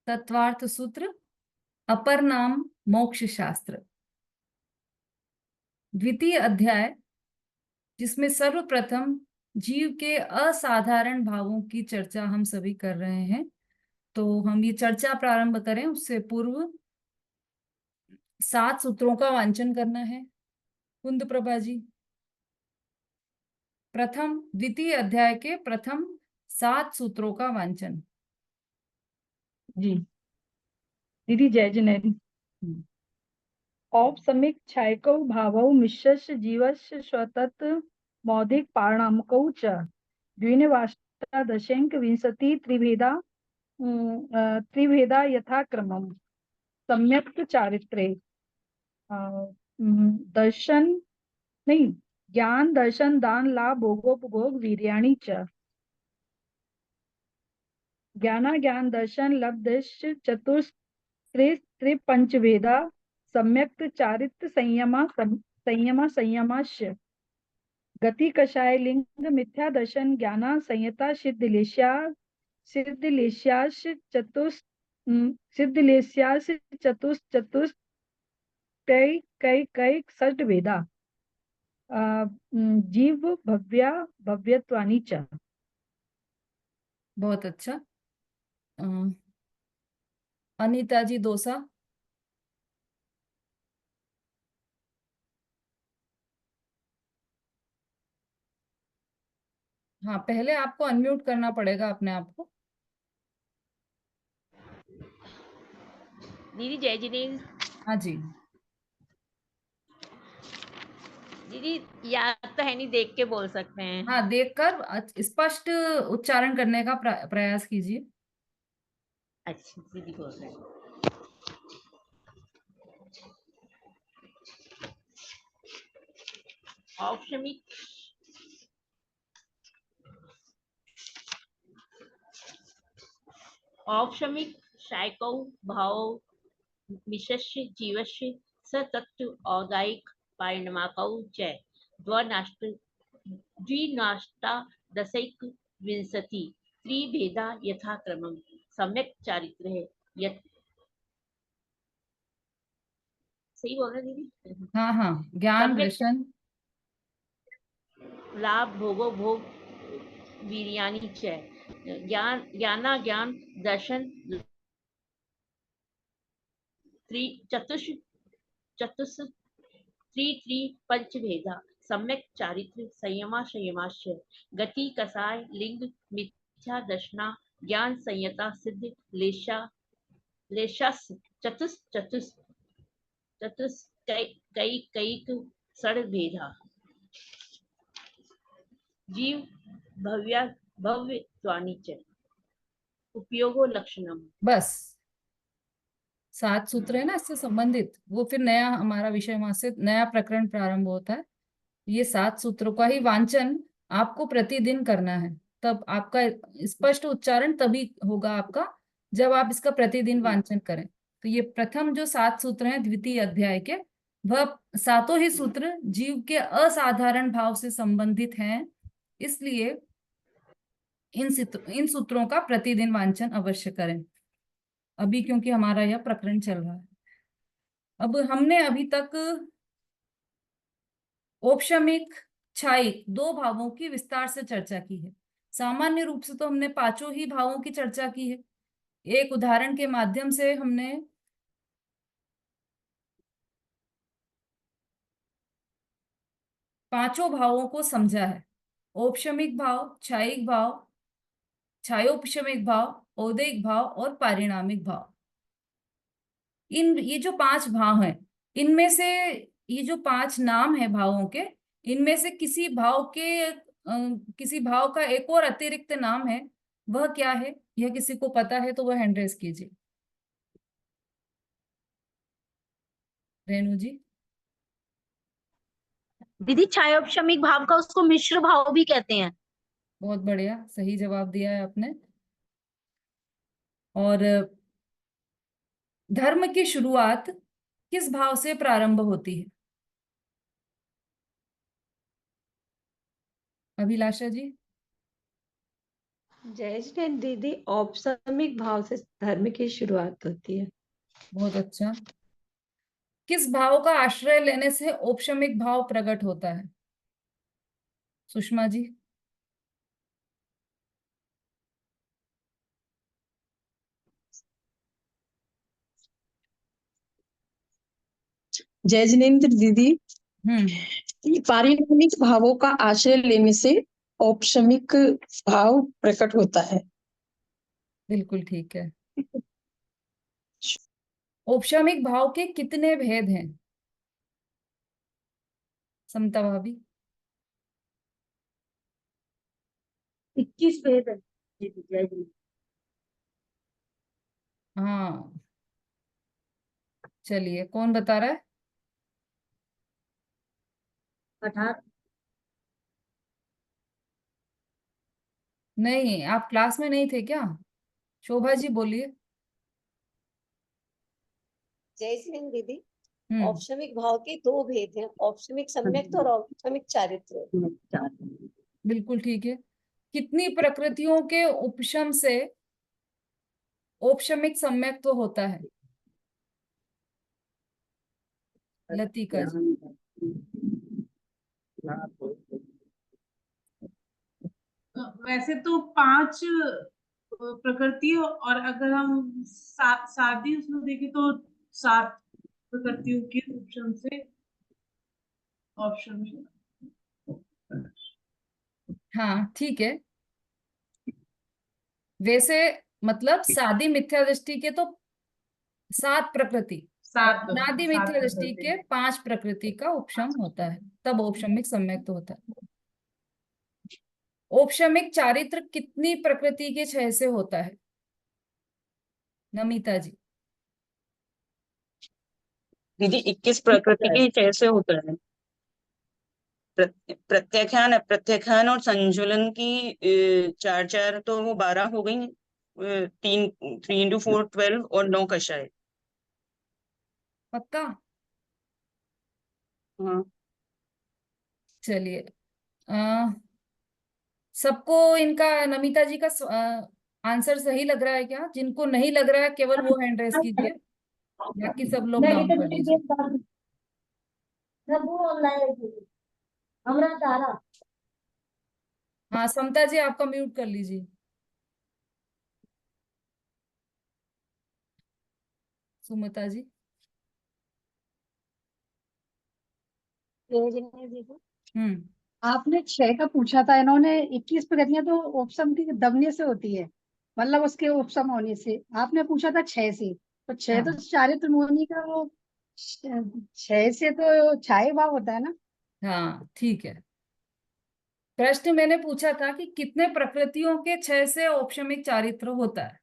तत्वार्थ सूत्र, अपर नाम मोक्ष शास्त्र, द्वितीय अध्याय, जिसमें सर्वप्रथम जीव के असाधारण भावों की चर्चा हम सभी कर रहे हैं। तो हम ये चर्चा प्रारंभ करें उससे पूर्व 7 सूत्रों का वांचन करना है। कुंद प्रभा जी, प्रथम द्वितीय अध्याय के प्रथम 7 सूत्रों का वांचन। जी दीदी, जय जिनेन्द्र। औपसमिक छायकौ भावौ मिश्रस्य जीवस्य स्वतत् मौदिक पारणामकौ च द्विनवाष्टादशैक विंशति त्रिभेदा यथाक्रमम् सम्यक् चारित्रे दर्शन नहीं ज्ञान दर्शन दान लाभ भोगोपभोग वीर्याणि च ज्ञान दर्शन लब्धश्च त्रिपंचभेदा सम्यक् चारित्र संयमाश्य गति कषाय लिंग मिथ्या दर्शन ज्ञाना संयता सिद्धिलेश्याश चतुष्चतुष् कई कई कई षट भेदा जीव भव्यत्वानि च। बहुत अच्छा। अनीता जी दोसा। हाँ, पहले आपको अनम्यूट करना पड़ेगा अपने आप को। दीदी जय जिनेन्द्र। हाँ जी। दीदी याद तो है नहीं, देख के बोल सकते हैं। हाँ, देखकर स्पष्ट उच्चारण करने का प्रयास कीजिए। अच्छा दीदी बोल रहे हैं। औपशमिक औपशमिक शायकौ भाव मिश्रस्य जीवस्य सतत्व औदायिक पारिणामकौ च द्विनाष्टादशैक विंशति त्रिभेदा यथाक्रमम् सम्यक् चारित्र्य यत्। सही बोल रहे दीदी? हाँ हाँ, ज्ञान सम्यक् दर्शन लाभ भोगो भोग वीर्याणि च ज्ञान दर्शन चतुष त्रि पंचभेदा सम्यक चारित्र संयमाश्य गति कसाय लिंग मिथ्या दर्शना ज्ञान संयता सिद्ध लेशास चतुष कई षड भेदा जीव भव्यत्वानि च उपयोगो लक्षणम। बस 7 सूत्र है ना इससे संबंधित, वो फिर नया हमारा विषय वहां से नया प्रकरण प्रारंभ होता है। ये 7 सूत्रों का ही वांचन आपको प्रतिदिन करना है। तब आपका स्पष्ट उच्चारण तभी होगा आपका जब आप इसका प्रतिदिन वांचन करें। तो ये प्रथम जो 7 सूत्र हैं द्वितीय अध्याय के, वह सातों ही सूत्र जीव के असाधारण भाव से संबंधित हैं। इसलिए इन सूत्रों का प्रतिदिन वांचन अवश्य करें, अभी क्योंकि हमारा यह प्रकरण चल रहा है। अब हमने अभी तक औपशमिक क्षायिक 2 भावों की विस्तार से चर्चा की है। सामान्य रूप से तो हमने 5 ही भावों की चर्चा की है। एक उदाहरण के माध्यम से हमने पांचों भावों को समझा है। औपशमिक भाव, क्षायिक भाव, क्षायोपशमिक भाव, औदैहिक भाव और पारिणामिक भाव। ये जो 5 भाव हैं, इनमें से ये जो 5 नाम है भावों के, इनमें से किसी भाव का एक और अतिरिक्त नाम है। वह क्या है? यह किसी को पता है तो वह हैंड रेज कीजिए। रेणु जी। दीदी छायोपशमिक भाव का उसको मिश्र भाव भी कहते हैं। बहुत बढ़िया, सही जवाब दिया है आपने। और धर्म की शुरुआत किस भाव से प्रारंभ होती है? अभिलाषा जी। जय जैन दीदी, औपसमिक भाव से धर्म की शुरुआत होती है। बहुत अच्छा। किस भाव का आश्रय लेने से औपशमिक भाव प्रकट होता है? सुषमा जी। जय जिनेन्द्र दीदी, पारिणामिक भावों का आश्रय लेने से औपशमिक भाव प्रकट होता है। बिल्कुल ठीक है। औपशमिक भाव के कितने भेद हैं? समता भाभी। 21 भेद है दीदी, जय जी। हाँ, चलिए कौन बता रहा है? 18। नहीं, आप क्लास में नहीं थे क्या? शोभा जी बोलिए। जय जैन दीदी, हम्म। औपशमिक भाव के दो भेद हैं, औपशमिक सम्यक्त और औपशमिक चारित्र। बिल्कुल ठीक है। कितनी प्रकृतियों के उपशम से औपशमिक सम्यक तो होता है? लतिका जी। वैसे तो 5 प्रकृति, और अगर हम शादी उसमें देखें तो 7 प्रकृतियों के ऑप्शन से ऑप्शन में। हाँ ठीक है। वैसे मतलब सादी मिथ्या दृष्टि के तो 7 प्रकृति और 7 अनादि 7 मिथ्या दृष्टि प्रकृति। के 5 प्रकृति का उपशम होता है, तब औपशमिक सम्यक तो होता है। औपशमिक चारित्र कितनी प्रकृति के क्षय से होता है? नमिता जी। दीदी 21 प्रकृति के कैसे होता है? प्रत्याख्यान अप्रत्याख्यान और संजुलन की 4 4 तो वो 12 हो गई। 3 इंटू 4 12 और 9 कषाय। पक्का? हाँ। चलिए, सबको इनका नमिता जी का आंसर सही लग रहा है क्या? जिनको नहीं लग रहा है केवल वो हैंड रेस कीजिए, बाकी सब लोग नहीं डाउन तो कर लीजिए। सब ऑनलाइन हमरा तारा। हाँ समता जी, आपका म्यूट कर लीजिए। सुमता जी। जय जैन दीदी, हम्म। आपने 6 का पूछा था, इन्होंने 21 प्रगतियां तो उपसम की दबने से होती है, मतलब उसके उपसम होने से। आपने पूछा था 6 से, तो 6 हाँ तो चारित्र मोहिनी का वो 6 से तो छाया भाव होता है ना। हाँ ठीक है। प्रश्न मैंने पूछा था कि कितने प्रकृतियों के क्षय से औपशमिक चारित्र होता है,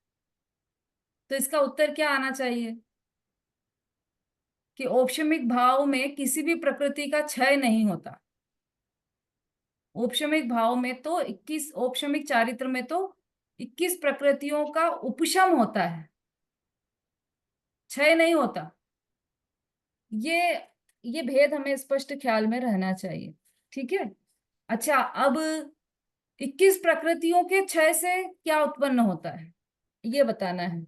तो इसका उत्तर क्या आना चाहिए कि औपशमिक भाव में किसी भी प्रकृति का क्षय नहीं होता। औपशमिक भाव में तो 21, औपशमिक चारित्र में तो 21 प्रकृतियों का उपशम होता है, क्षय नहीं होता। ये ये भेद हमें स्पष्ट ख्याल में रहना चाहिए, ठीक है। अच्छा, अब 21 प्रकृतियों के क्षय से क्या उत्पन्न होता है ये बताना है।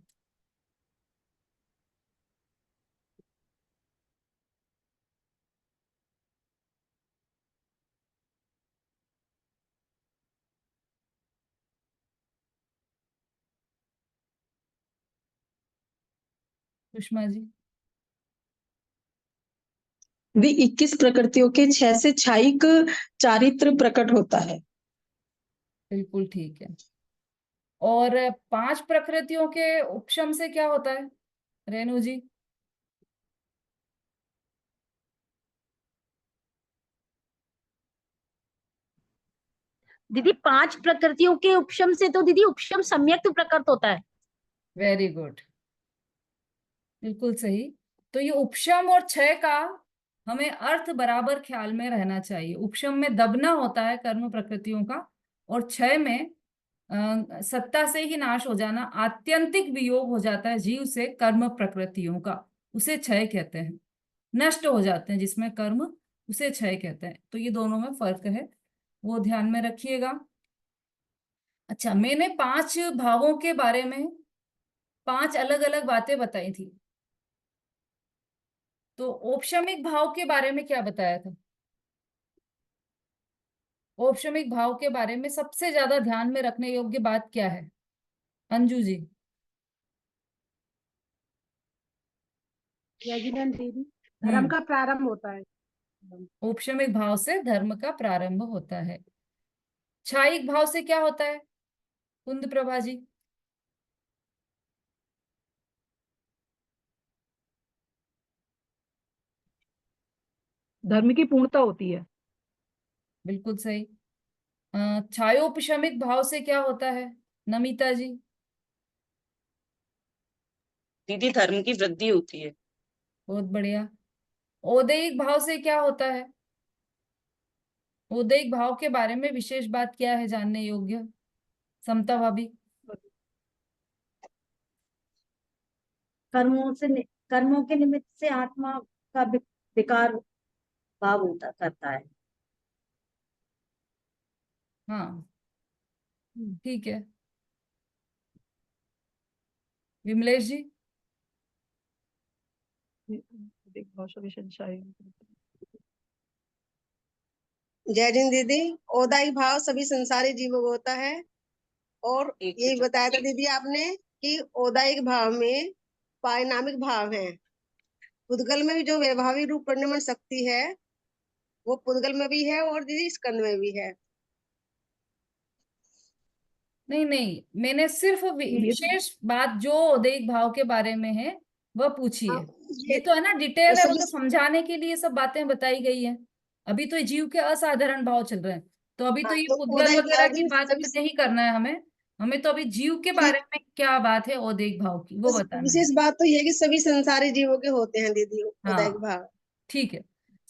सुषमा जी। दी 21 प्रकृतियों के 6 से छायिक चारित्र प्रकट होता है। बिल्कुल ठीक है। और 5 प्रकृतियों के उपशम से क्या होता है रेणु जी? दीदी 5 प्रकृतियों के उपशम से तो दीदी उपशम सम्यक्त प्रकट होता है। वेरी गुड, बिल्कुल सही। तो ये उपशम और क्षय का हमें अर्थ बराबर ख्याल में रहना चाहिए। उपशम में दबना होता है कर्म प्रकृतियों का, और क्षय में सत्ता से ही नाश हो जाना, आत्यंतिक वियोग हो जाता है जीव से कर्म प्रकृतियों का, उसे क्षय कहते हैं। नष्ट हो जाते हैं जिसमें कर्म, उसे क्षय कहते हैं। तो ये दोनों में फर्क है, वो ध्यान में रखिएगा। अच्छा, मैंने 5 भावों के बारे में 5 अलग अलग बातें बताई थी। तो औपशमिक भाव के बारे में क्या बताया था? औपशमिक भाव के बारे में सबसे ज्यादा ध्यान में रखने योग्य बात क्या है, अंजू जी? रेजिडेंट दीदी, धर्म का प्रारंभ होता है। औपशमिक भाव से धर्म का प्रारंभ होता है। छायिक भाव से क्या होता है, कुंद प्रभा जी? धर्म की पूर्णता होती है। बिल्कुल सही। छायोपशमिक भाव से क्या होता है, नमिता जी? दीदी धर्म की वृद्धि होती है। बहुत बढ़िया। औदैहिक भाव से क्या होता है? औदैहिक भाव के बारे में विशेष बात क्या है जानने योग्य, समता भाभी? कर्मों के निमित्त से आत्मा का विकार भाव होता करता है। हाँ, ठीक है। विमलेश जी? जय जिन दीदी, औदाई भाव सभी संसारी जीवों को होता है। और यही बताया था दीदी आपने कि औदायिक भाव में पारिणामिक भाव है। पुद्गल में भी जो वैभावी रूप परिणमन शक्ति है वो पुद्गल में भी है और दीदी स्कंद में भी है। नहीं नहीं, मैंने सिर्फ विशेष बात जो औदैहिक भाव के बारे में है वह पूछी है। ये तो है ना, डिटेल है, वो तो समझाने के लिए सब बातें बताई गई है। अभी तो जीव के असाधारण भाव चल रहे हैं, तो अभी तो ये तो पुद्गल औदायिक वगैरह भाव की बात नहीं करना है हमें। हमें तो अभी जीव के बारे में क्या बात है औदैहिक भाव की वो बताना है। विशेष बात तो ये है कि सभी संसारी जीवों के होते हैं दीदी औदायिक हाँ, भाव। ठीक है।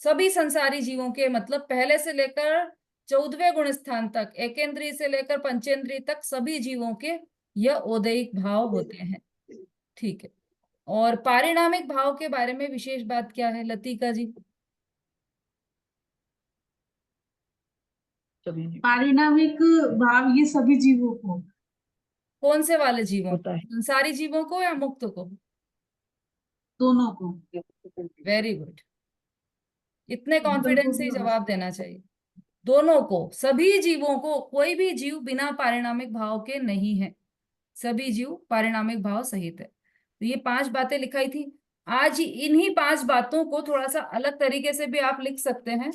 सभी संसारी जीवों के मतलब पहले से लेकर 14वें गुण स्थान तक, एकेंद्रीय से लेकर पंचेंद्रीय तक सभी जीवों के यह औदैहिक भाव होते हैं। ठीक है। और पारिणामिक भाव के बारे में विशेष बात क्या है, लतिका जी? पारिणामिक भाव ये सभी जीवों को, कौन से वाले जीवों को, होता है। संसारी जीवों को या मुक्त को? दोनों को। वेरी गुड, इतने पुद्गल को कॉन्फिडेंस से भी ही और जवाब देना चाहिए। दोनों को, सभी जीवों को, कोई भी जीव बिना पारिणामिक भाव के नहीं है, सभी जीव पारिणामिक भाव सहित है। तो ये 5 बातें लिखाई थी। आज इन्हीं 5 बातों को थोड़ा सा अलग तरीके से भी आप लिख सकते हैं।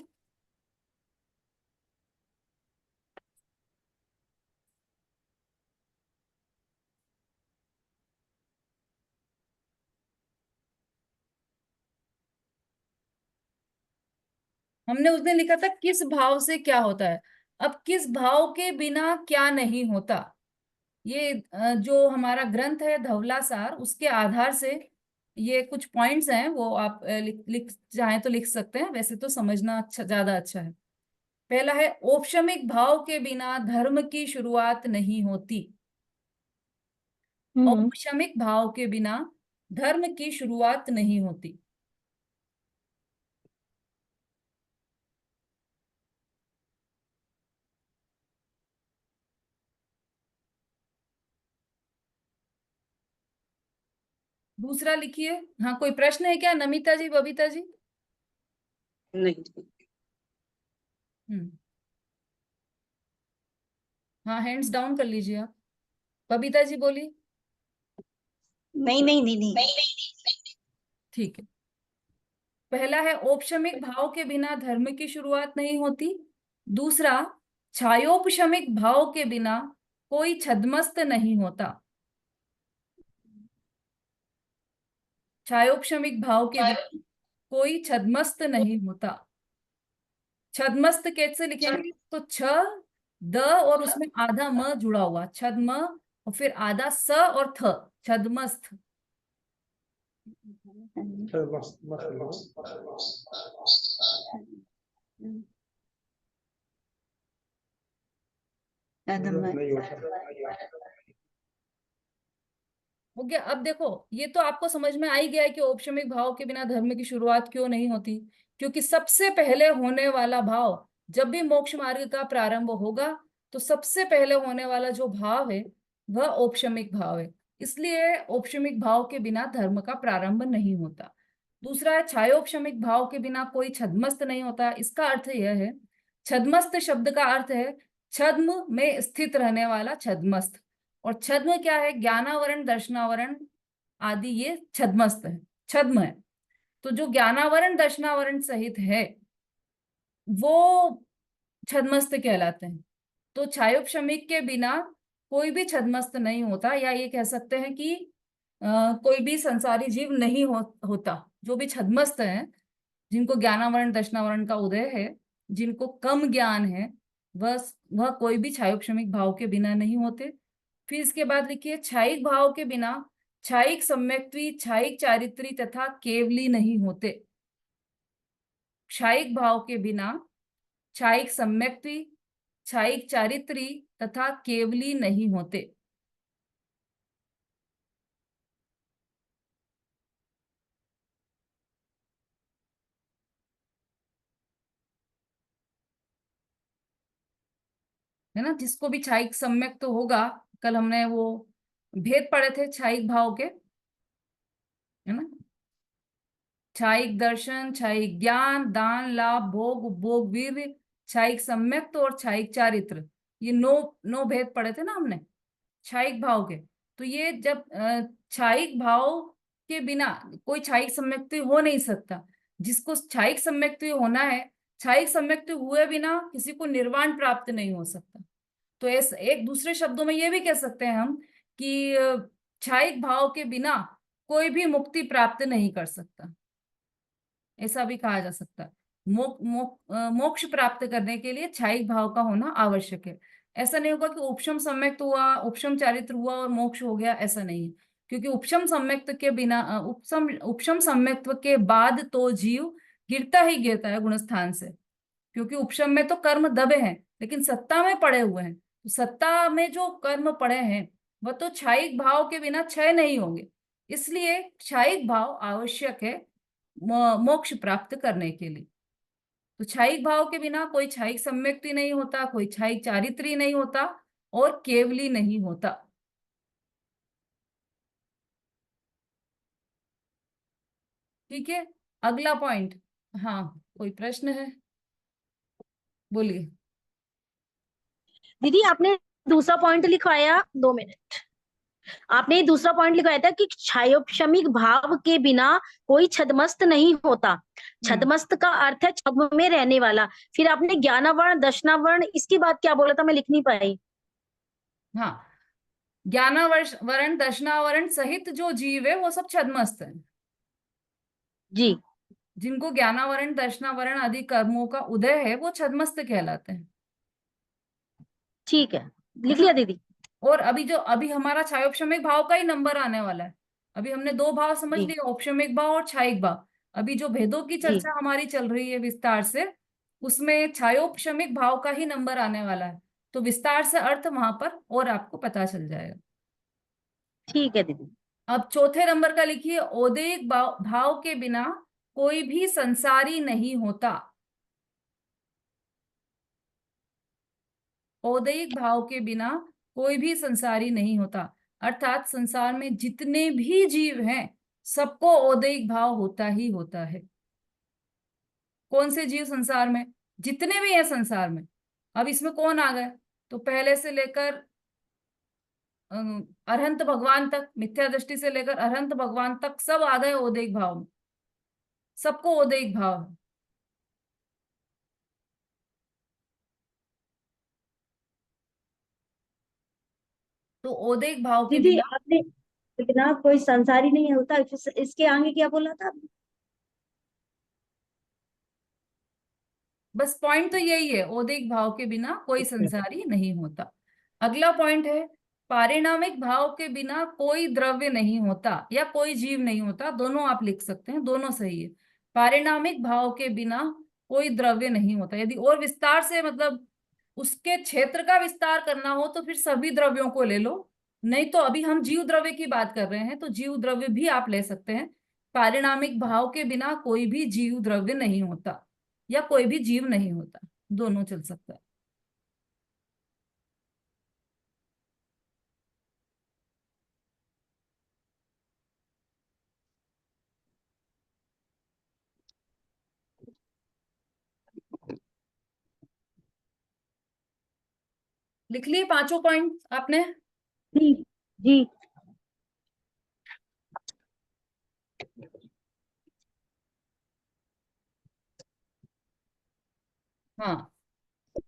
हमने उसने लिखा था किस भाव से क्या होता है। अब किस भाव के बिना क्या नहीं होता, ये जो हमारा ग्रंथ है धवलासार, उसके आधार से ये कुछ पॉइंट्स हैं, वो आप लिख चाहें तो लिख सकते हैं, वैसे तो समझना अच्छा, ज्यादा अच्छा है। पहला है, औपशमिक भाव के बिना धर्म की शुरुआत नहीं होती। औपशमिक भाव के बिना धर्म की शुरुआत नहीं होती। दूसरा लिखिए। हाँ, कोई प्रश्न है क्या, नमिता जी, बबीता जी? नहीं। हम्म, हाँ, हैंड्स डाउन कर लीजिए आप। बबीता जी बोलिए। नहीं नहीं दीदी। ठीक है। पहला है, औपशमिक भाव के बिना धर्म की शुरुआत नहीं होती। दूसरा, छायोपशमिक भाव के बिना कोई छद्मस्त नहीं होता। छायोपशमिक भाव के बिना कोई छद्मस्त नहीं होता। छद्मस्त कैसे लिखेंगे, तो छ द और उसमें आधा म जुड़ा हुआ, छद्म, और फिर आधा स और थ, छद्मस्त। हो गया। अब देखो, ये तो आपको समझ में आ ही गया है कि औपशमिक भाव के बिना धर्म की शुरुआत क्यों नहीं होती। क्योंकि सबसे पहले होने वाला भाव जब भी मोक्ष मार्ग का प्रारंभ होगा तो सबसे पहले होने वाला जो भाव है वह औपशमिक भाव है, इसलिए औपशमिक भाव के बिना धर्म का प्रारंभ नहीं होता। दूसरा है छायोपशमिक भाव के बिना कोई छद्मस्त नहीं होता। इसका अर्थ यह है, छद्मस्त शब्द का अर्थ है छद्म में स्थित रहने वाला छद्मस्त, और छद्म क्या है, ज्ञानावरण दर्शनावरण आदि ये छद्मस्त है, छद्म है। तो जो ज्ञानावरण दर्शनावरण सहित है वो छद्मस्त कहलाते हैं। तो छायोपशमिक के बिना कोई भी छद्मस्त नहीं होता, या ये कह सकते हैं कि कोई भी संसारी जीव नहीं होता। जो भी छद्मस्त है, जिनको ज्ञानावरण दर्शनावरण का उदय है, जिनको कम ज्ञान है, वह कोई भी छायोपशमिक भाव के बिना नहीं होते। फिर इसके बाद लिखिए, छायिक भाव के बिना छायिक सम्यक्त्वी, छायिक चारित्री तथा केवली नहीं होते। क्षायिक भाव के बिना छायिक सम्यक्त्वी, छायिक चारित्री तथा केवली नहीं होते। है ना, जिसको भी छायिक सम्यक तो होगा, कल हमने वो भेद पढ़े थे छायिक भाव के, है ना, छायिक दर्शन, छायिक ज्ञान, दान, लाभ, भोग, उपभोग, वीर्य, छायिक सम्यक्त और छायिक चारित्र, ये नौ भेद पढ़े थे ना हमने छायिक भाव के। तो ये जब छायिक भाव के बिना कोई छायिक सम्यक्ति हो नहीं सकता। जिसको छायिक सम्यक्ति होना है, छायिक सम्यक्ति हुए बिना किसी को निर्वाण प्राप्त नहीं हो सकता। तो एक दूसरे शब्दों में ये भी कह सकते हैं हम कि छायिक भाव के बिना कोई भी मुक्ति प्राप्त नहीं कर सकता, ऐसा भी कहा जा सकता है। मोक्ष प्राप्त करने के लिए छायिक भाव का होना आवश्यक है। ऐसा नहीं होगा कि उपशम सम्यक्त हुआ, उपशम चारित्र हुआ और मोक्ष हो गया, ऐसा नहीं है। क्योंकि उपशम सम्यक्त के बिना उपशम सम्यक्त्व के बाद तो जीव गिरता ही गिरता है गुणस्थान से। क्योंकि उपशम में तो कर्म दबे हैं, लेकिन सत्ता में पड़े हुए हैं। तो सत्ता में जो कर्म पड़े हैं वह तो छायिक भाव के बिना क्षय नहीं होंगे। इसलिए छायिक भाव आवश्यक है मोक्ष प्राप्त करने के लिए। तो छायिक भाव के बिना कोई छायिक सम्यक्ति नहीं होता, कोई छायिक चारित्री नहीं होता और केवली नहीं होता। ठीक है, अगला पॉइंट। हाँ, कोई प्रश्न है, बोलिए। दीदी आपने दूसरा पॉइंट लिखवाया, 2 मिनट, आपने दूसरा पॉइंट लिखवाया था कि क्षायोपशमिक भाव के बिना कोई छद्मस्त नहीं होता। छद्मस्त का अर्थ है छद्म में रहने वाला। फिर आपने ज्ञानावरण दर्शनावरण, इसके बाद क्या बोला था, मैं लिख नहीं पाई। हाँ, ज्ञानावरण दर्शनावरण सहित जो जीव है वो सब छद्मस्त है जी। जिनको ज्ञानावरण दर्शनावरण आदि कर्मों का उदय है वो छद्मस्त कहलाते हैं। ठीक है, लिख लिया दीदी। और अभी हमारा छायोपशमिक भाव का ही नंबर आने वाला है। अभी हमने 2 भाव समझ लिए, औपशमिक भाव और छायिक भाव। अभी जो भेदों की चर्चा हमारी चल रही है विस्तार से, उसमें छायोपशमिक भाव का ही नंबर आने वाला है। तो विस्तार से अर्थ वहां पर और आपको पता चल जाएगा। ठीक है दीदी। अब चौथे नंबर का लिखिए, औदैहिक भाव के बिना कोई भी संसारी नहीं होता। औदैहिक भाव के बिना कोई भी संसारी नहीं होता, अर्थात संसार में जितने भी जीव हैं सबको औदैहिक भाव होता ही होता है। कौन से जीव संसार में, जितने भी हैं संसार में। अब इसमें कौन आ गए, तो पहले से लेकर अरहंत भगवान तक, मिथ्या दृष्टि से लेकर अरहंत भगवान तक सब आ गए औदैहिक भाव में, सबको औदैहिक भाव है। तो औदैहिक भाव के दीदी बिना आपने बिना कोई संसारी नहीं होता, इसके आगे क्या बोला था आपने? बस पॉइंट तो यही है, औदैहिक भाव के बिना कोई संसारी नहीं होता। अगला पॉइंट है, पारिणामिक भाव के बिना कोई द्रव्य नहीं होता या कोई जीव नहीं होता। दोनों आप लिख सकते हैं, दोनों सही है। पारिणामिक भाव के बिना कोई द्रव्य नहीं होता। यदि और विस्तार से मतलब उसके क्षेत्र का विस्तार करना हो तो फिर सभी द्रव्यों को ले लो, नहीं तो अभी हम जीव द्रव्य की बात कर रहे हैं तो जीव द्रव्य भी आप ले सकते हैं। पारिणामिक भाव के बिना कोई भी जीव द्रव्य नहीं होता या कोई भी जीव नहीं होता, दोनों चल सकता है। लिख लिए पांचों पॉइंट आपने? जी जी। हाँ,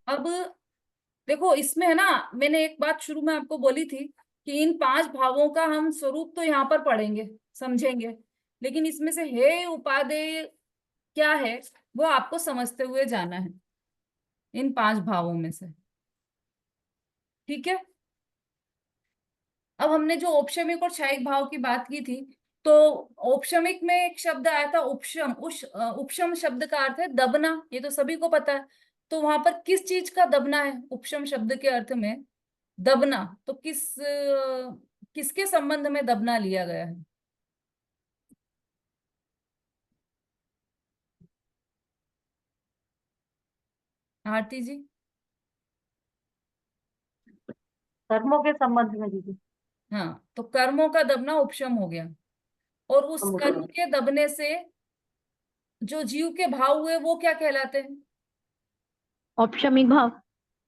अब देखो इसमें है ना, मैंने एक बात शुरू में आपको बोली थी कि इन पांच भावों का हम स्वरूप तो यहाँ पर पढ़ेंगे, समझेंगे, लेकिन इसमें से हे उपादेय क्या है वो आपको समझते हुए जाना है, इन पांच भावों में से। ठीक है। अब हमने जो औपशमिक और क्षयिक भाव की बात की थी, तो औपशमिक में एक शब्द आया था उपशम। उपशम शब्द का अर्थ है दबना, ये तो सभी को पता है। तो वहां पर किस चीज का दबना है उपशम शब्द के अर्थ में? दबना। तो किसके संबंध में दबना लिया गया है? आरती जी। कर्मों के संबंध में दीदी। हाँ, तो कर्मों का दबना उपशम हो गया, और उस कर्म के दबने से जो जीव के भाव हुए वो क्या कहलाते हैं? औपशमिक भाव।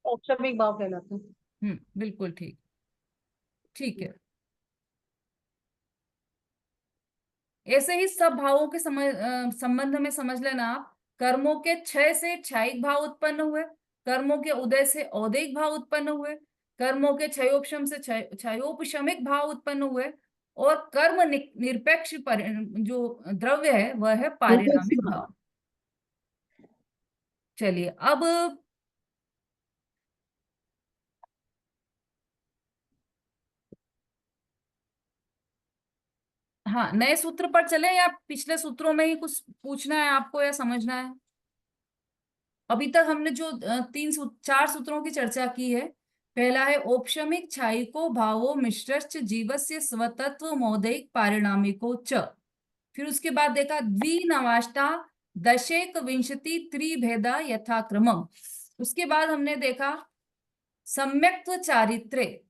औपचारिक भाव कहलाते हैं। बिल्कुल ठीक। ठीक है। ऐसे ही सब भावों के संबंध में समझ लेना आप। कर्मों के क्षय से क्षयिक भाव उत्पन्न हुए, कर्मों के उदय से औदैहिक भाव उत्पन्न हुए, कर्मों के क्षयोपशम से क्षयोपशमिक भाव उत्पन्न हुए, और कर्म निरपेक्ष जो द्रव्य है वह है निरपेक्ष पारिणामिक भाव। भाव। चलिए अब, हाँ, नए सूत्र पर चले या पिछले सूत्रों में ही कुछ पूछना है आपको या समझना है? अभी तक हमने जो चार सूत्रों की चर्चा की है। पहला है औपशमिक क्षयिको भावो मिश्रश्च जीवस्य स्वतत्व मौदैहिक पारिणामिको च। फिर उसके बाद देखा द्विनवाष्टा दशेक विंशति त्रिभेदा यथाक्रमम। उसके बाद हमने देखा सम्यक्त्व चारित्र्य।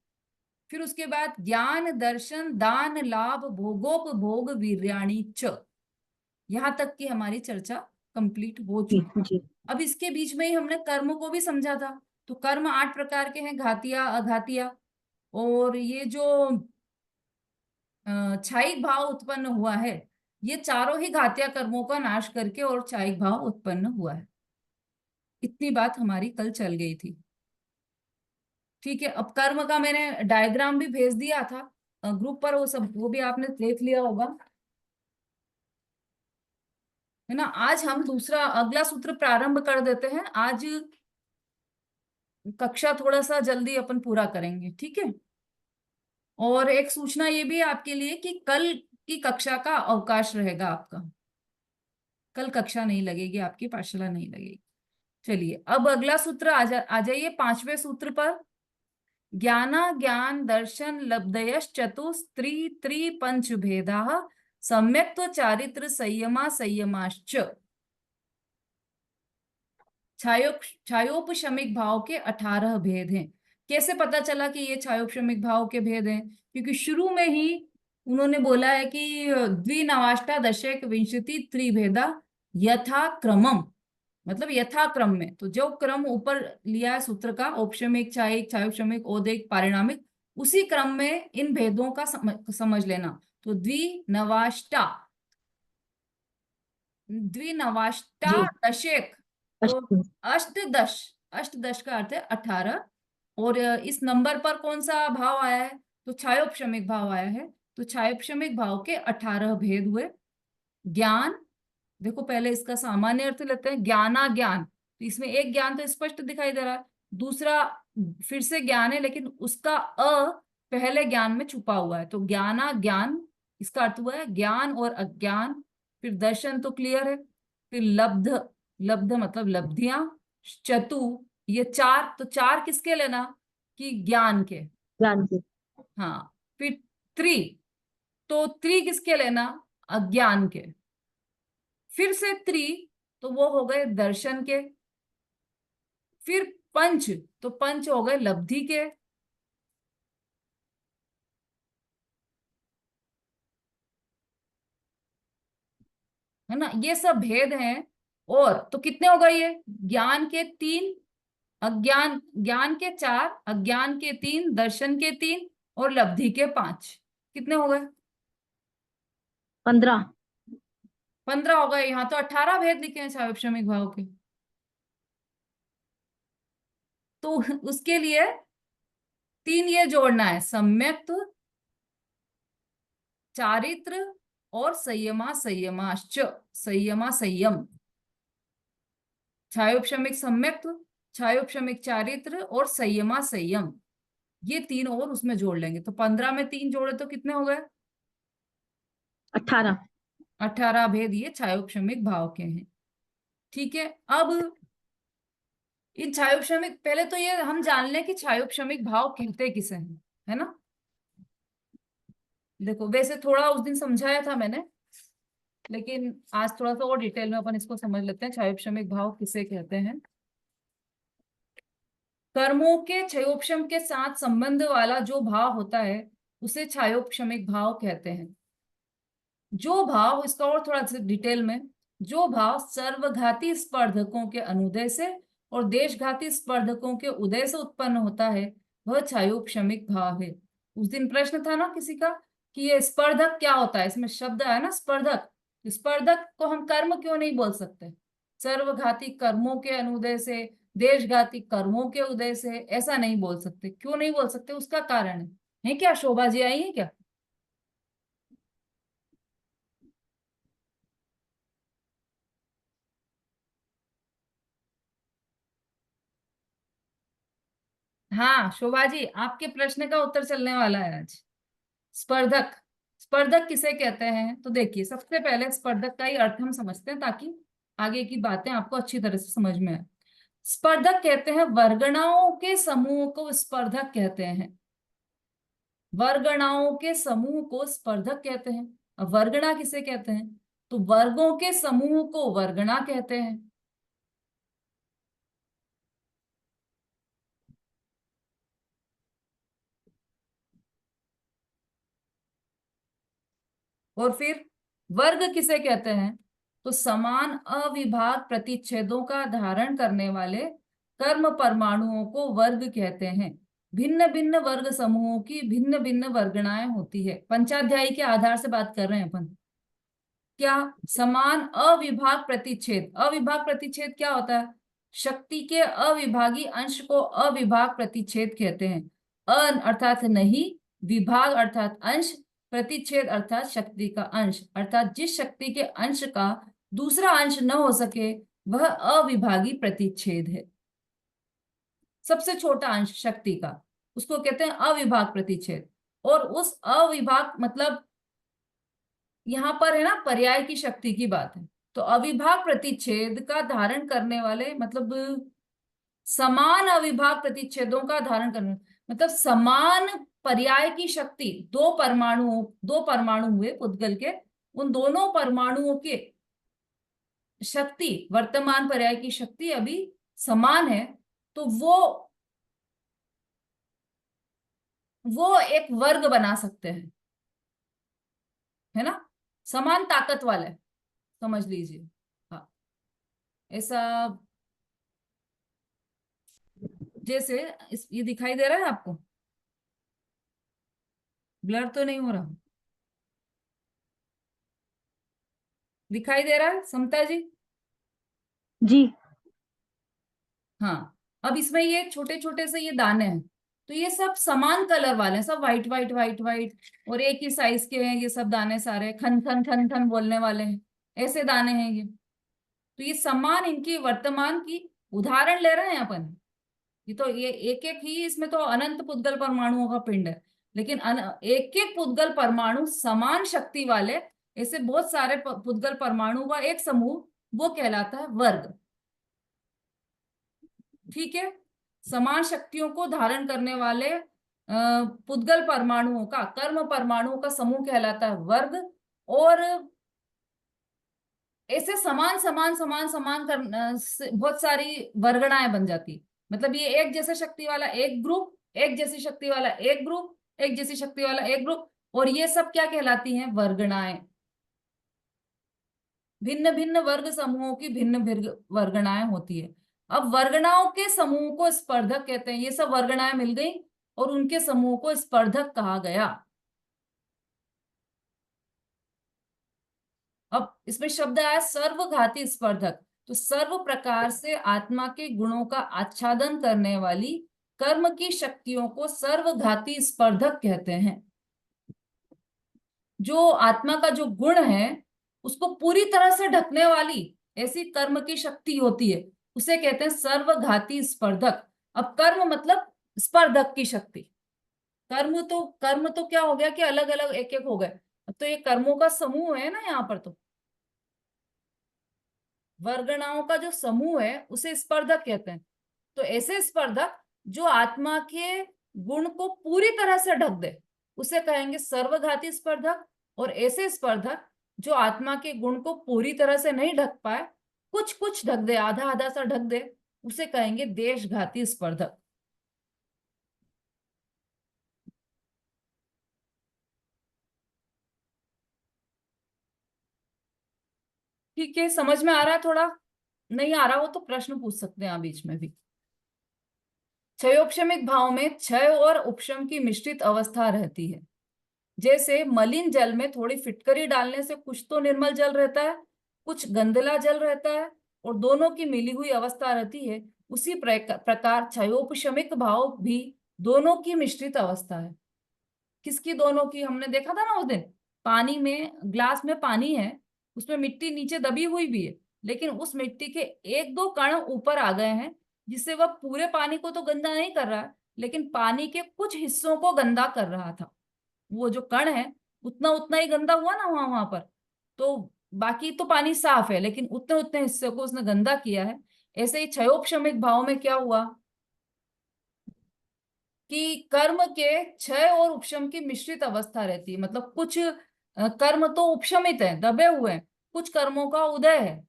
फिर उसके बाद ज्ञान दर्शन दान लाभ भोगोपभोग वीर्याणि च। यहां तक की हमारी चर्चा कंप्लीट हो जी चुकी। जी। अब इसके बीच में ही हमने कर्म को भी समझा था। तो कर्म 8 प्रकार के हैं, घातिया अघातिया। और ये जो क्षयिक भाव उत्पन्न हुआ है, ये चारों ही घातिया कर्मों का नाश करके और क्षयिक भाव उत्पन्न हुआ है। इतनी बात हमारी कल चल गई थी। ठीक है। अब कर्म का मैंने डायग्राम भी भेज दिया था ग्रुप पर, वो भी आपने देख लिया होगा, है ना। आज हम दूसरा अगला सूत्र प्रारंभ कर देते हैं। आज कक्षा थोड़ा सा जल्दी अपन पूरा करेंगे, ठीक है। और एक सूचना ये भी है आपके लिए कि कल की कक्षा का अवकाश रहेगा आपका। कल कक्षा नहीं लगेगी आपकी, पाठशाला नहीं लगेगी। चलिए अब अगला सूत्र आ जाइए पांचवें सूत्र पर। ज्ञाना ज्ञान दर्शन लब्धयश्चतु स्त्री त्रिपंच भेदा सम्यक्त्व चारित्र संयमा संयमाश्च। छायोपशमिक भाव के 18 भेद हैं। कैसे पता चला कि ये छायोपशमिक भाव के भेद हैं? क्योंकि शुरू में ही उन्होंने बोला है कि द्विनवाष्टा दशक विंशति त्रिभेदा यथा क्रमम, मतलब यथाक्रम में। तो जो क्रम ऊपर लिया है सूत्र का, औपशमिक क्षयिक छायोपशमिक औदैहिक पारिणामिक, उसी क्रम में इन भेदों का समझ लेना। तो द्विनवाष्टा द्विनवाष्टा जी। दशक, तो अष्ट। अष्टदश। अष्टदश का अर्थ है 18। और इस नंबर पर कौन सा भाव आया है? तो छायोपशमिक भाव आया है। तो छायोपशमिक भाव के 18 भेद हुए। ज्ञान, देखो पहले इसका सामान्य अर्थ लेते हैं, ज्ञाना ज्ञान। तो इसमें एक ज्ञान तो स्पष्ट दिखाई दे रहा है, दूसरा फिर से ज्ञान है लेकिन उसका पहले ज्ञान में छुपा हुआ है। तो ज्ञाना ज्ञान, इसका अर्थ हुआ है ज्ञान और अज्ञान। फिर दर्शन तो क्लियर है। फिर लब्ध, लब्ध मतलब लब्धियां। चतु, ये चार, तो चार किसके लेना? कि ज्ञान के। ज्ञान की। हाँ। फिर त्रि, तो त्रि किसके लेना? अज्ञान के। फिर से त्रि, तो वो हो गए दर्शन के। फिर पंच, तो पंच हो गए लब्धि के। है ना, ये सब भेद हैं। और तो कितने हो गए ये? ज्ञान के 3 अज्ञान, ज्ञान के 4, अज्ञान के 3, दर्शन के 3 और लब्धि के 5। कितने हो गए? 15। 15 हो गए। यहाँ तो 18 भेद लिखे हैं छायोपशमिक भाव के। तो उसके लिए 3 ये जोड़ना है, सम्यक्त्व, चारित्र और संयमा संयमाश्च, संयमा संयम। छायोपशमिक सम्यक्त्व, छायोपशमिक चारित्र और संयमा संयम, ये 3 और उसमें जोड़ लेंगे। तो 15 में 3 जोड़े तो कितने हो गए? 18। 18 भेद ये छायोपशमिक भाव के हैं। ठीक है, अब इन छायोपशमिक, पहले तो ये हम जान लें कि छायोपशमिक भाव कहते किसे हैं, है ना। देखो, वैसे थोड़ा उस दिन समझाया था मैंने, लेकिन आज थोड़ा सा और डिटेल में अपन इसको समझ लेते हैं, छायोपशमिक भाव किसे कहते हैं। कर्मों के छयोपशम के साथ संबंध वाला जो भाव होता है उसे छायोपशमिक भाव कहते हैं। जो भाव, इसका और थोड़ा सा डिटेल में, जो भाव सर्वघाती स्पर्धकों के अनुदय से और देशघाती स्पर्धकों के उदय से उत्पन्न होता है वह छायोपशमिक भाव है। उस दिन प्रश्न था ना किसी का कि ये स्पर्धक क्या होता है, इसमें शब्द है ना स्पर्धक। स्पर्धक को हम कर्म क्यों नहीं बोल सकते? सर्वघाती कर्मों के अनुदय से, देशघाती कर्मों के उदय से, ऐसा नहीं बोल सकते। क्यों नहीं बोल सकते? उसका कारण है क्या? शोभा जी आई है क्या? हाँ शोभा जी, आपके प्रश्न का उत्तर चलने वाला है आज। स्पर्धक, स्पर्धक किसे कहते हैं? तो देखिए, सबसे पहले स्पर्धक का ही अर्थ हम समझते हैं ताकि आगे की बातें आपको अच्छी तरह से समझ में आए। स्पर्धक कहते हैं वर्गणाओं के समूह को स्पर्धक कहते हैं। वर्गणाओं के समूह को स्पर्धक कहते हैं। अब वर्गणा किसे कहते हैं? तो वर्गों के समूह को वर्गणा कहते हैं। और फिर वर्ग किसे कहते हैं? तो समान अविभाग प्रतिच्छेदों का धारण करने वाले कर्म परमाणुओं को वर्ग कहते हैं। भिन्न भिन्न वर्ग समूहों की भिन्न भिन्न वर्गणाएं होती है। पंचाध्यायी के आधार से बात कर रहे हैं अपन। क्या? समान अविभाग प्रतिच्छेद। अविभाग प्रतिच्छेद क्या होता है? शक्ति के अविभागी अंश को अविभाग प्रतिच्छेद कहते हैं। अन अर्थात नहीं, विभाग अर्थात अंश, प्रतिच्छेद अर्थात शक्ति का अंश, अर्थात जिस शक्ति के अंश का दूसरा अंश न हो सके वह अविभागी प्रतिच्छेद है। सबसे छोटा अंश शक्ति का, उसको कहते हैं अविभाग प्रतिच्छेद। और उस अविभाग मतलब यहां पर है ना पर्याय की शक्ति की बात है। तो अविभाग प्रतिच्छेद का धारण करने वाले मतलब समान अविभाग प्रतिच्छेदों का धारण करने, मतलब समान पर्याय की शक्ति, दो परमाणु हुए उद्गल के, उन दोनों परमाणुओं के शक्ति, वर्तमान पर्याय की शक्ति अभी समान है, तो वो एक वर्ग बना सकते हैं, है ना। समान ताकत वाले, समझ लीजिए। हाँ, ऐसा जैसे ये दिखाई दे रहा है आपको? ब्लर तो नहीं हो रहा? दिखाई दे रहा है समता जी? जी। हाँ, अब इसमें ये छोटे छोटे से ये दाने हैं, तो ये सब समान कलर वाले हैं, सब व्हाइट व्हाइट व्हाइट व्हाइट, और एक ही साइज के हैं ये सब दाने, सारे खन खन खन खन बोलने वाले हैं, ऐसे दाने हैं ये। तो ये समान, इनकी वर्तमान की उदाहरण ले रहे हैं अपन। ये तो ये एक एक ही, इसमें तो अनंत पुद्गल परमाणुओं का पिंड है, लेकिन एक एक पुद्गल परमाणु समान शक्ति वाले, ऐसे बहुत सारे पुद्गल परमाणु का एक समूह, वो कहलाता है वर्ग। ठीक है, समान शक्तियों को धारण करने वाले पुद्गल परमाणुओं का, कर्म परमाणुओं का समूह कहलाता है वर्ग। और ऐसे समान समान समान समान बहुत सारी वर्गणाएं बन जाती, मतलब ये एक जैसे शक्ति वाला एक ग्रुप, एक जैसी शक्ति वाला एक ग्रुप, एक जैसी शक्ति वाला एक ग्रुप, और ये सब क्या कहलाती हैं? वर्गणाएं। भिन्न भिन्न वर्ग समूहों की भिन्न भिन्न वर्गणाएं होती है। अब वर्गणाओं के समूह को स्पर्धक कहते हैं। ये सब वर्गणाएं मिल गई और उनके समूह को स्पर्धक कहा गया। अब इसमें शब्द आया सर्वघाती स्पर्धक। तो सर्व प्रकार से आत्मा के गुणों का आच्छादन करने वाली कर्म की शक्तियों को सर्वघाती स्पर्धक कहते हैं। जो आत्मा का जो गुण है उसको पूरी तरह से ढकने वाली ऐसी कर्म की शक्ति होती है, उसे कहते हैं सर्वघाती स्पर्धक। अब कर्म मतलब स्पर्धक की शक्ति। कर्म तो क्या हो गया कि अलग अलग एक एक हो गए। अब तो ये कर्मों का समूह है ना, यहाँ पर तो वर्गणाओं का जो समूह है उसे स्पर्धक कहते हैं। तो ऐसे स्पर्धक जो आत्मा के गुण को पूरी तरह से ढक दे उसे कहेंगे सर्वघाती स्पर्धक। और ऐसे स्पर्धक जो आत्मा के गुण को पूरी तरह से नहीं ढक पाए, कुछ कुछ ढक दे, आधा आधा सा ढक दे, उसे कहेंगे देशघाती स्पर्धक। ठीक है, समझ में आ रहा है? थोड़ा नहीं आ रहा हो तो प्रश्न पूछ सकते हैं आप बीच में भी। क्षयोपशमिक भाव में क्षय और उपशम की मिश्रित अवस्था रहती है। जैसे मलिन जल में थोड़ी फिटकरी डालने से कुछ तो निर्मल जल रहता है, कुछ गंदला जल रहता है और दोनों की मिली हुई अवस्था रहती है, उसी प्रकार क्षयोपशमिक भाव भी दोनों की मिश्रित अवस्था है। किसकी? दोनों की। हमने देखा था ना उस दिन, पानी में, ग्लास में पानी है, उसमें मिट्टी नीचे दबी हुई भी है, लेकिन उस मिट्टी के एक दो कण ऊपर आ गए हैं, जिससे वह पूरे पानी को तो गंदा नहीं कर रहा है, लेकिन पानी के कुछ हिस्सों को गंदा कर रहा था। वो जो कण है उतना उतना ही गंदा हुआ ना वहां पर, तो बाकी तो पानी साफ है, लेकिन उतने उतने हिस्से को उसने गंदा किया है। ऐसे ही क्षयोपशमिक भाव में क्या हुआ कि कर्म के क्षय और उपशम की मिश्रित अवस्था रहती है। मतलब कुछ कर्म तो उपशमित है, दबे हुए हैं, कुछ कर्मों का उदय है।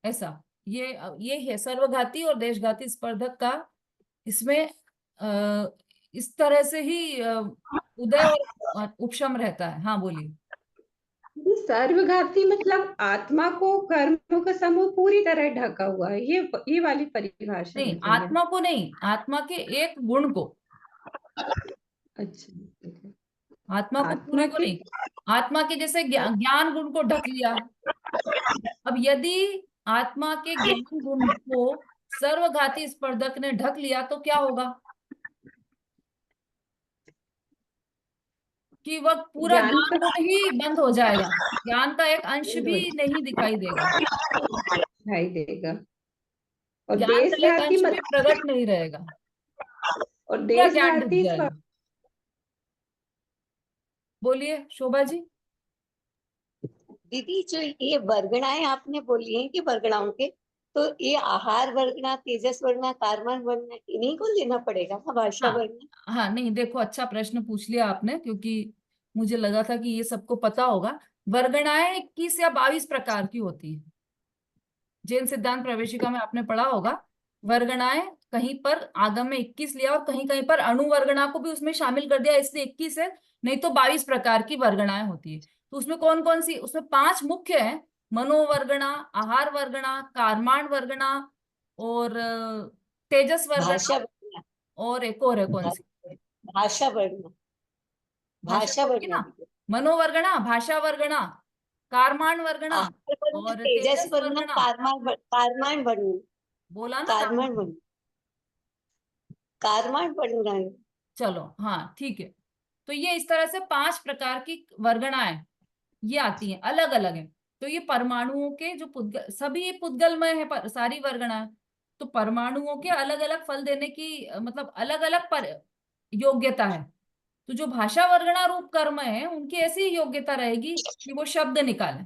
ऐसा ये है सर्वघाती और देशघाती स्पर्धक का। इसमें इस तरह से ही उदय और उपशम रहता है। हाँ बोलिए। सर्वघाती मतलब आत्मा को कर्मों का समूह पूरी तरह ढका हुआ है, ये वाली परिभाषा नहीं, है क्या? आत्मा को नहीं, आत्मा के एक गुण को। अच्छा, आत्मा को आत्मा पूरे को के नहीं। आत्मा के जैसे ज्ञान गुण को ढक लिया। अब यदि आत्मा के ज्ञान गुण को सर्वघाती स्पर्धक ने ढक लिया तो क्या होगा कि वह पूरा ज्ञान ज्ञान का गुण ही बंद हो जाएगा, ज्ञान का एक अंश भी नहीं दिखाई देगा, दिखाई देगा। और ज्ञान का एक देशघाती अंश भी प्रकट नहीं रहेगा, और पूरा ज्ञान ढक देशघाती जाएगा। बोलिए शोभा जी। दीदी, जो ये वर्गणाएं आपने बोली हैं कि वर्गणाओं के, तो ये आहार वर्गना, तेजस वर्गना, कारमान वर्गना, इन्हीं को लेना पड़ेगा ना, भाषा हाँ वर्गना? हाँ, नहीं देखो, अच्छा प्रश्न पूछ लिया आपने, क्योंकि मुझे लगा था कि ये सबको पता होगा। वर्गणाएं 21 या 22 प्रकार की होती है। जैन सिद्धांत प्रवेशिका में आपने पढ़ा होगा। वर्गणाएं कहीं पर आगम में 21 लिया और कहीं कहीं पर अणुवर्गणा को भी उसमें शामिल कर दिया, इसलिए 21 है, नहीं तो 22 प्रकार की वर्गणाएं होती है। तो उसमें कौन कौन सी? उसमें 5 मुख्य है: मनोवर्गणा, आहार वर्गणा, कारमान वर्गणा और तेजस भाषा वर्गणा, वर्गना, और एक और है कौन सी? भाषा वर्गना, भाषा भाषा होगी वर्गना ना, दीदी। मनोवर्गणा, भाषा वर्गणा, कारमान वर्गणा आहार वर्गना, और तेजस तेजस वर्गना, वर्गणा। कारमान वर्गना, बोला ना नाम? कारमान वर्गना, कारमान वर्गना है। चलो हाँ ठीक है। तो ये इस तरह से 5 प्रकार की वर्गणाएं ये आती हैं, अलग अलग हैं। तो ये परमाणुओं के जो पुद्गल, सभी पुद्गलमय है सारी वर्गणाएं। तो परमाणुओं के अलग अलग फल देने की मतलब अलग अलग योग्यता है। तो जो भाषा वर्गणा रूप कर्म है उनकी ऐसी योग्यता रहेगी कि वो शब्द निकालें।